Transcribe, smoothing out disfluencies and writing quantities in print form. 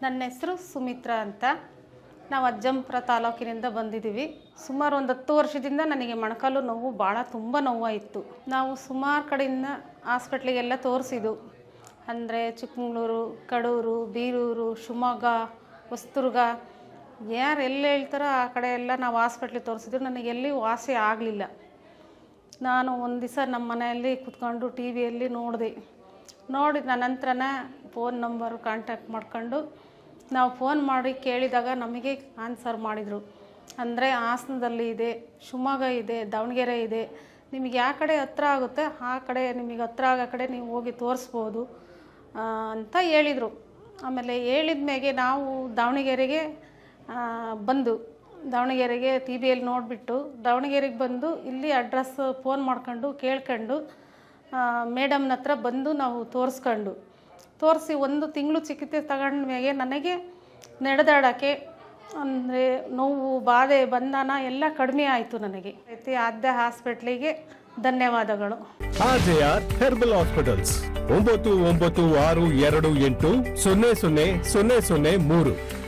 ನನ್ನ ಹೆಸರು ಸುಮಿತ್ರಾ ಅಂತ. ನಾವು ಅಜ್ಜಂಪುರ ತಾಲೂಕಿನಿಂದ ಬಂದಿದ್ದೀವಿ. ಸುಮಾರು ಒಂದು 10 ವರ್ಷದಿಂದ ನನಗೆ ಮೊಣಕಾಲು ನೋವು ತುಂಬ ನೋವಾಯಿತ್ತು. ನಾವು ಸುಮಾರು ಕಡೆಯಿಂದ ಹಾಸ್ಪಿಟ್ಲಿಗೆಲ್ಲ ತೋರಿಸಿದ್ದು, ಅಂದರೆ ಚಿಕ್ಕಮಗಳೂರು, ಕಡೂರು, ಬೀರೂರು, ಶಿವಮೊಗ್ಗ, ಹೊಸದುರ್ಗ, ಯಾರು ಎಲ್ಲಿ ಹೇಳ್ತಾರೋ ಆ ಕಡೆ ಎಲ್ಲ ನಾವು ಹಾಸ್ಪಿಟ್ಲಿಗೆ ತೋರಿಸಿದ್ರು. ನನಗೆಲ್ಲಿ ವಾಸಿ ಆಗಲಿಲ್ಲ. ನಾನು ಒಂದು ದಿವಸ ನಮ್ಮ ಮನೆಯಲ್ಲಿ ಕೂತ್ಕೊಂಡು ಟಿ ವಿಯಲ್ಲಿ ನೋಡಿದ ನಂತರನೇ ಫೋನ್ ನಂಬರ್ ಕಾಂಟ್ಯಾಕ್ಟ್ ಮಾಡ್ಕೊಂಡು ನಾವು ಫೋನ್ ಮಾಡಿ ಕೇಳಿದಾಗ ನಮಗೆ ಆನ್ಸರ್ ಮಾಡಿದರು. ಅಂದರೆ ಹಾಸನದಲ್ಲಿ ಇದೆ, ಶಿವಮೊಗ್ಗ ಇದೆ, ದಾವಣಗೆರೆ ಇದೆ, ನಿಮಗೆ ಯಾವ ಕಡೆ ಹತ್ರ ಆಗುತ್ತೆ ಆ ಕಡೆ, ನಿಮಗೆ ಹತ್ರ ಆಗೋ ಕಡೆ ನೀವು ಹೋಗಿ ತೋರಿಸ್ಬೋದು ಅಂತ ಹೇಳಿದರು. ಆಮೇಲೆ ಹೇಳಿದ ಮೇಲೆ ನಾವು ದಾವಣಗೆರೆಗೆ ದಾವಣಗೆರೆಗೆ ಟಿ ವಿಯಲ್ಲಿ ನೋಡಿಬಿಟ್ಟು ದಾವಣಗೆರೆಗೆ ಬಂದು ಇಲ್ಲಿ ಅಡ್ರೆಸ್ ಫೋನ್ ಮಾಡ್ಕೊಂಡು ಕೇಳ್ಕೊಂಡು ಮೇಡಮ್ನ ಹತ್ರ ಬಂದು ನಾವು ತೋರಿಸಿ 1 ತಿಂಗಳು ಚಿಕಿತ್ಸೆ ತಗೊಂಡ ಮೇಲೆ ನನಗೆ ನಡೆದಾಡೋಕ್ಕೆ, ಅಂದರೆ ನೋವು ಬಾಧೆ ಬಂಧನ ಎಲ್ಲ ಕಡಿಮೆ ಆಯಿತು. ನನಗೆ ಆದ್ಯ ಹಾಸ್ಪಿಟ್ಲಿಗೆ ಧನ್ಯವಾದಗಳು. ಆರ್ಜೆಆರ್ ಹೆರ್ಬಲ್ ಹಾಸ್ಪಿಟಲ್ಸ್ 996228000003